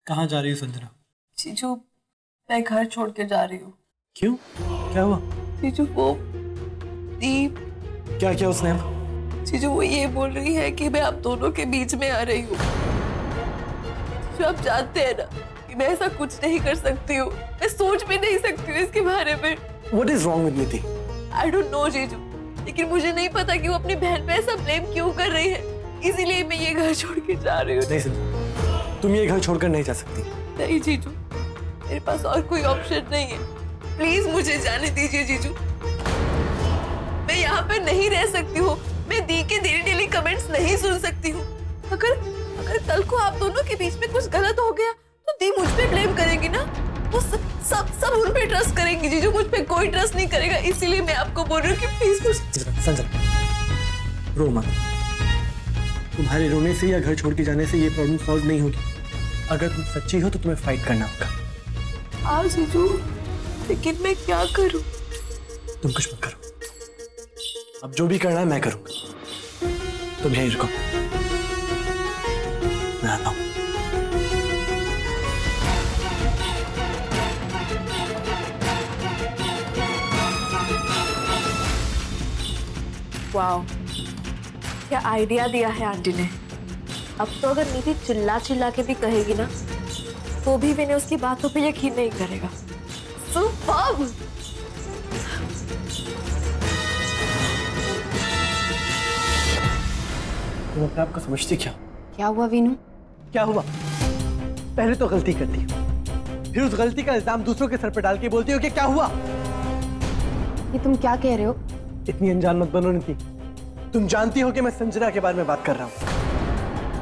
कहाँ जा रही हो संजना? जीजू, मैं घर छोड़ के जा रही हूँ। क्यों? क्या हुआ? जीजू, वो दीप। क्या किया उसने? जीजू, वो ये बोल रही है कि मैं आप दोनों के बीच में आ रही हूँ। जो आप जानते हैं ना कि मैं ऐसा कुछ नहीं कर सकती हूँ, मैं सोच भी नहीं सकती हूँ इसके बारे में। What is wrong with Niti? I don't know जीजू, लेकिन मुझे नहीं पता कि वो अपनी बहन पे ऐसा ब्लेम क्यों कर रही है, इसीलिए मैं ये घर छोड़ के जा रही हूँ। नहीं संजना, तुम ये घर छोड़कर नहीं जा सकती। नहीं जीजू, मेरे पास और कोई ऑप्शन नहीं है। प्लीज मुझे जाने दीजिए जीजू, मैं यहाँ पे नहीं रह सकती हूँ। मैं दी के डेली कमेंट्स नहीं सुन सकती हूँ। अगर कल को आप दोनों के बीच में कुछ गलत हो गया तो दी मुझ पे ब्लेम करेगी ना। वो सब उन पे ट्रस्ट करेंगी जीजू, मुझ पे कोई ट्रस्ट नहीं करेगा। इसीलिए मैं आपको बोल रही हूँ कि प्लीज मुझे। संजना, रो मत। तुम्हारे रोने से या घर छोड़ के जाने से ये प्रॉब्लम सॉल्व नहीं होगी। अगर तुम सच्ची हो तो तुम्हें फाइट करना होगा। हाँ जीजू, लेकिन मैं क्या करूँ? तुम कुछ मत करो, अब जो भी करना है मैं करूंगा। तुम यहीं रुको, मैं आता हूं। वाओ, क्या आइडिया दिया है आंटी ने। अब तो अगर नीति चिल्ला चिल्ला के भी कहेगी ना तो भी मैंने उसकी बातों पे यकीन नहीं करेगा। सुपर्ब! तुम अपने आप को समझती क्या? क्या हुआ वीनू? क्या हुआ? पहले तो गलती करती हो, फिर उस गलती का इल्जाम दूसरों के सर पर डाल के बोलती हो कि क्या हुआ। ये तुम क्या कह रहे हो? इतनी अनजान मत बनो नीति। तुम जानती हो कि मैं संजना के बारे में बात कर रहा हूँ।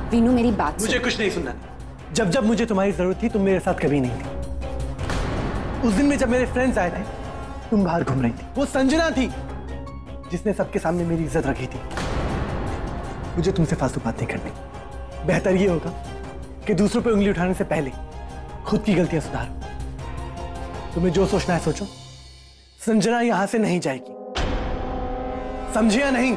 वीनू, मेरी बात मुझे कुछ नहीं सुनना। जब जब मुझे तुम्हारी जरूरत थी तुम मेरे साथ कभी नहीं थी। उस दिन में जब मेरे फ्रेंड्स आए थे तुम बाहर घूम रही थी। वो संजना थी जिसने सबके सामने मेरी इज्जत रखी थी। मुझे तुमसे फालतू बात नहीं करनी। बेहतर ये होगा कि दूसरों पे उंगली उठाने से पहले खुद की गलतियां सुधारो। तुम्हें जो सोचना है सोचो। संजना यहां से नहीं जाएगी, समझे या नहीं?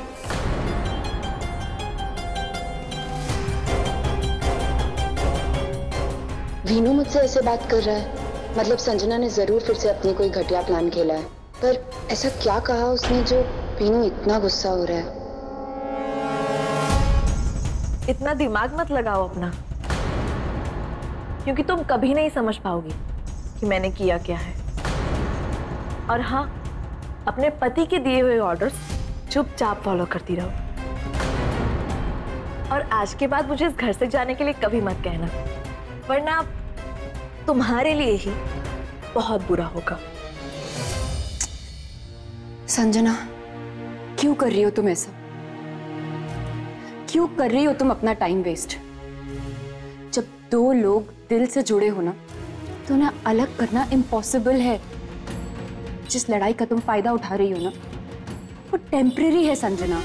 वीनू मुझसे ऐसे बात कर रहा है, मतलब संजना ने जरूर फिर से अपनी कोई घटिया प्लान खेला है। पर ऐसा क्या कहा उसने जो वीनू इतना गुस्सा हो रहा है? इतना दिमाग मत लगाओ अपना, क्योंकि तुम कभी नहीं समझ पाओगी कि मैंने किया क्या है। और हाँ, अपने पति के दिए हुए ऑर्डर्स चुपचाप फॉलो करती रहो। और आज के बाद मुझे इस घर से जाने के लिए कभी मत कहना, वरना तुम्हारे लिए ही बहुत बुरा होगा। संजना, क्यों कर रही हो तुम ऐसा? क्यों कर रही हो तुम अपना टाइम वेस्ट? जब दो लोग दिल से जुड़े हो ना तो उन्हें अलग करना इम्पॉसिबल है। जिस लड़ाई का तुम फायदा उठा रही हो ना वो टेम्परेरी है संजना।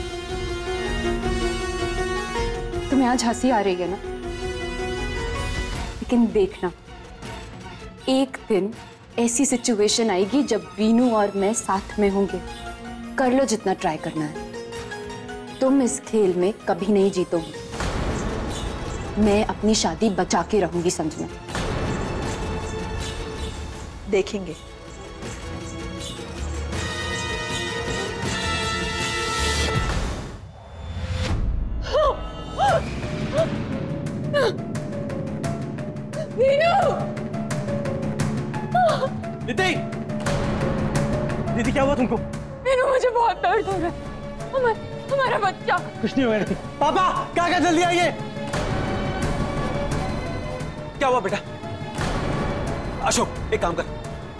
तुम्हें आज हंसी आ रही है ना, लेकिन देखना एक दिन ऐसी सिचुएशन आएगी जब वीनू और मैं साथ में होंगे। कर लो जितना ट्राई करना है, तुम इस खेल में कभी नहीं जीतोगी। मैं अपनी शादी बचा के रहूंगी संजना। देखेंगे। निधि, निधि क्या हुआ तुमको? वीनू, मुझे बहुत दर्द हो रहा है। हमारा बच्चा। कुछ नहीं हुआ निधि। पापा क्या जल्दी आइए। क्या हुआ बेटा? अशोक एक काम कर,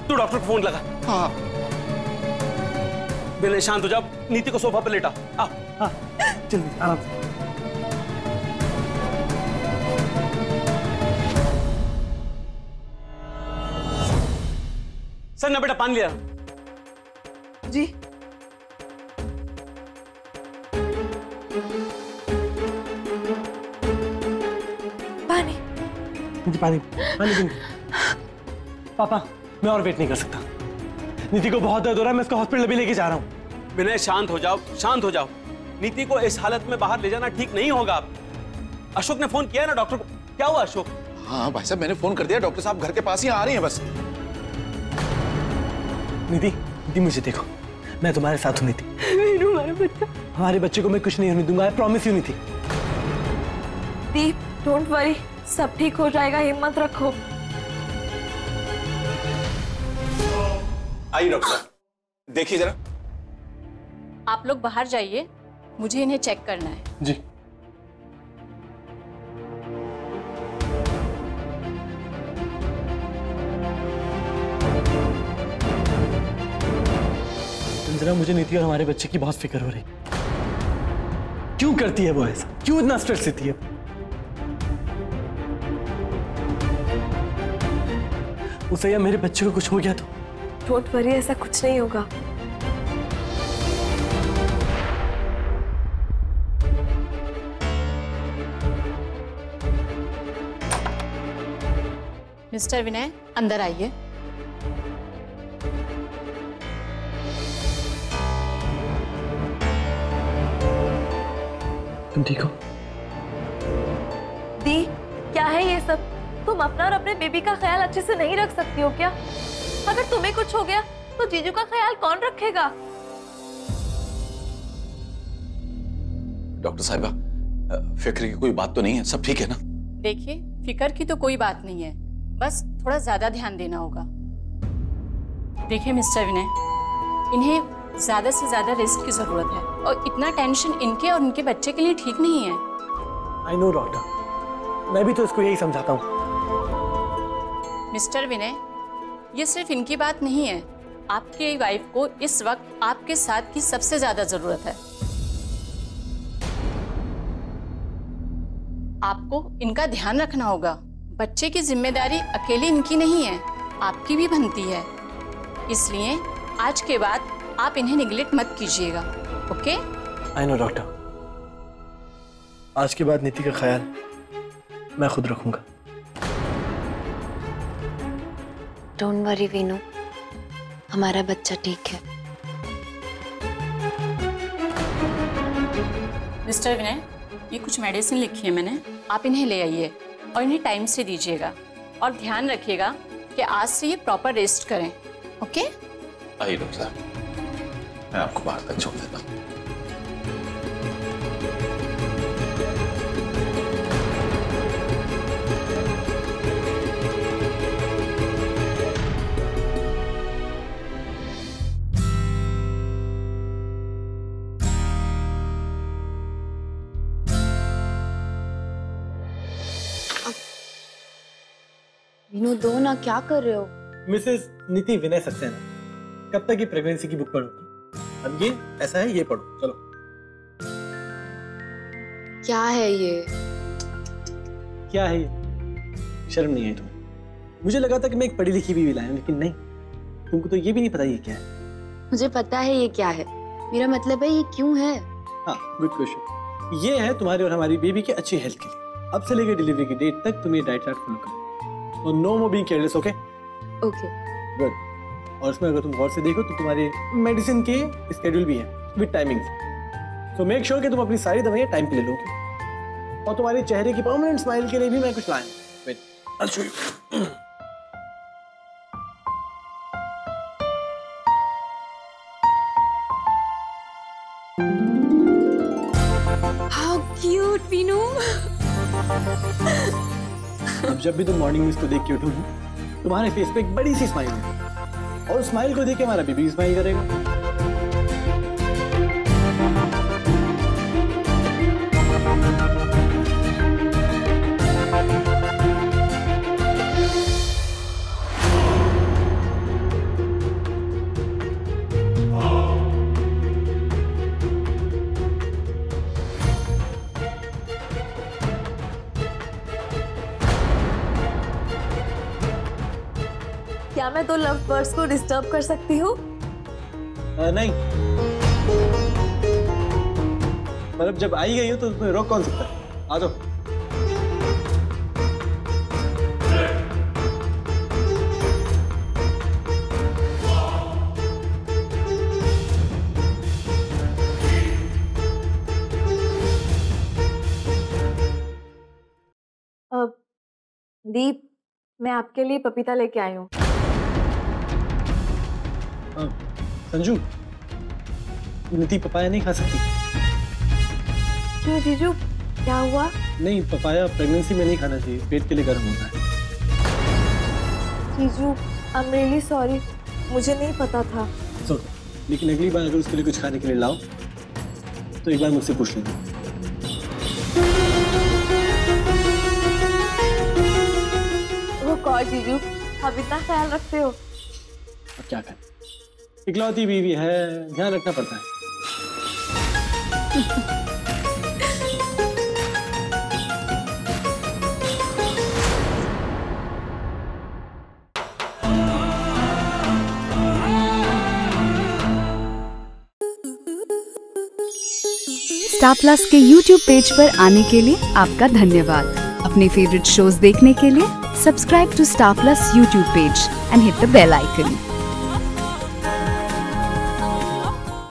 तू डॉक्टर को फोन लगा। हाँ। बिल्कुल शांत हो जाओ, नीति को सोफा पर लेटा। हाँ चल आराम से। सर ना बेटा पानी लिया। जी। पानी। पानी पानी। पापा मैं और वेट नहीं कर सकता। नीति को बहुत दर्द हो रहा है, मैं इसको हॉस्पिटल भी लेके जा रहा हूँ। विनय शांत हो जाओ, शांत हो जाओ। नीति को इस हालत में बाहर ले जाना ठीक नहीं होगा। अशोक ने फोन किया है ना डॉक्टर को। क्या हुआ अशोक? हाँ भाई साहब, मैंने फोन कर दिया, डॉक्टर साहब घर के पास ही आ रही हैं बस। निधि, निधि मुझे देखो, मैं तुम्हारे साथ हूँ निधि। वीनू हमारा बच्चा। हमारे बच्चे को मैं कुछ नहीं होने दूंगा, I promise you Nidhi. The, don't worry, सब ठीक हो जाएगा, हिम्मत रखो। आइए डॉक्टर साहब, देखिए जरा। आप लोग बाहर जाइए, मुझे इन्हें चेक करना है। जी। संजना, मुझे नीति और हमारे बच्चे की बहुत फिक्र हो रही। क्यों करती है वो ऐसा? क्यों इतना स्ट्रेस लेती है? उसे या मेरे बच्चे को कुछ हो गया तो? डोंट वरी, ऐसा कुछ नहीं होगा। मिस्टर विनय, अंदर आइए। तुम ठीक हो? दी, क्या है ये सब? तुम अपना और अपने बेबी का ख्याल अच्छे से नहीं रख सकती हो क्या? अगर तुम्हें कुछ हो गया तो जीजू का ख्याल कौन रखेगा? डॉक्टर साहिबा, फिक्र की कोई बात तो नहीं है, सब ठीक है ना? देखिए, फिक्र की तो कोई बात नहीं है, बस थोड़ा ज्यादा ध्यान देना होगा। देखिए मिस्टर विनय, इन्हें ज्यादा से ज्यादा रेस्ट की जरूरत है और इतना टेंशन इनके और उनके बच्चे के लिए ठीक नहीं है। आई नो डॉक्टर, मैं भी तो इसको यही समझाता हूँ। मिस्टर विनय, ये सिर्फ इनकी बात नहीं है, आपकी वाइफ को इस वक्त आपके साथ की सबसे ज्यादा जरूरत है। आपको इनका ध्यान रखना होगा। बच्चे की जिम्मेदारी अकेली इनकी नहीं है, आपकी भी बनती है। इसलिए आज के बाद आप इन्हें निगलेक्ट मत कीजिएगा, ओके? आई नो डॉक्टर, आज के बाद नीति का ख्याल मैं खुद रखूंगा। डोंट वरी वीनू, हमारा बच्चा ठीक है। मिस्टर विनय, ये कुछ मेडिसिन लिखी है मैंने, आप इन्हें ले आइए और इन्हें टाइम से दीजिएगा और ध्यान रखिएगा कि आज से ये प्रॉपर रेस्ट करें, ओके? आइए डॉक्टर साहब, मैं आपको बाहर तक छोड़ देता हूँ। वीनू, दो ना, क्या कर रहे हो? मिसेस नीति विनय सक्सेना, कब तक ये प्रेगनेंसी की बुक पढ़ोगी? अब ये ऐसा है, ये पढ़ो, चलो। क्या है ये? क्या है ये? शर्म नहीं आई तुम्हें? मुझे लगा था कि मैं एक पढ़ी लिखी बीवी लाया हूं, लेकिन नहीं, तुमको तो ये भी नहीं पता ये क्या है। मुझे पता है ये क्या है, मेरा मतलब है ये क्यों है। हाँ, गुड क्वेश्चन। ये है तुम्हारे और हमारी बेबी की अच्छी हेल्थ के लिए। अब से लेकर डिलीवरी की डेट तक तुम ये डाइट चार्ट फॉलो करो, और no more being careless, okay? Okay. Good. और इसमें अगर तुम गौर से देखो तो तुम्हारे मेडिसिन के स्केड्यूल भी है with timings. So make sure कि तुम अपनी सारी दवाइयाँ टाइम पे ले लोगे। और तुम्हारे चेहरे की परमानेंट स्माइल के लिए भी मैं कुछ लाया हूं। Wait, I will show you. How cute, Veenu. अब जब भी तुम मॉर्निंग में इसको देख के उठोगी, तुम्हारे फेस पे एक बड़ी सी स्माइल होगी, और स्माइल को देख के हमारा बेबी स्माइल करेगा। क्या मैं दो लव बर्ड्स को डिस्टर्ब कर सकती हूँ? नहीं, पर अब जब आई गई हो तो तुम्हें रोक कौन सकता है? आ जाओ। दीप, मैं आपके लिए पपीता लेके आई हूँ। संजू, नीति पपाया नहीं खा सकती। क्यों जीजू, क्या हुआ? नहीं, पपाया प्रेगनेंसी में नहीं खाना चाहिए, पेट के लिए गर्म होता है। जीजू, आई एम रियली सॉरी, मुझे नहीं पता था। लेकिन अगली बार अगर उसके लिए कुछ खाने के लिए लाओ तो एक बार मुझसे पूछ लेना। वो कौन जीजू, आप इतना ख्याल रखते हो? अब क्या करें, इकलौती बीवी है, ध्यान रखना पड़ता है। स्टार प्लस के YouTube पेज पर आने के लिए आपका धन्यवाद। अपने फेवरेट शोज देखने के लिए subscribe to Star Plus YouTube page and hit the bell icon.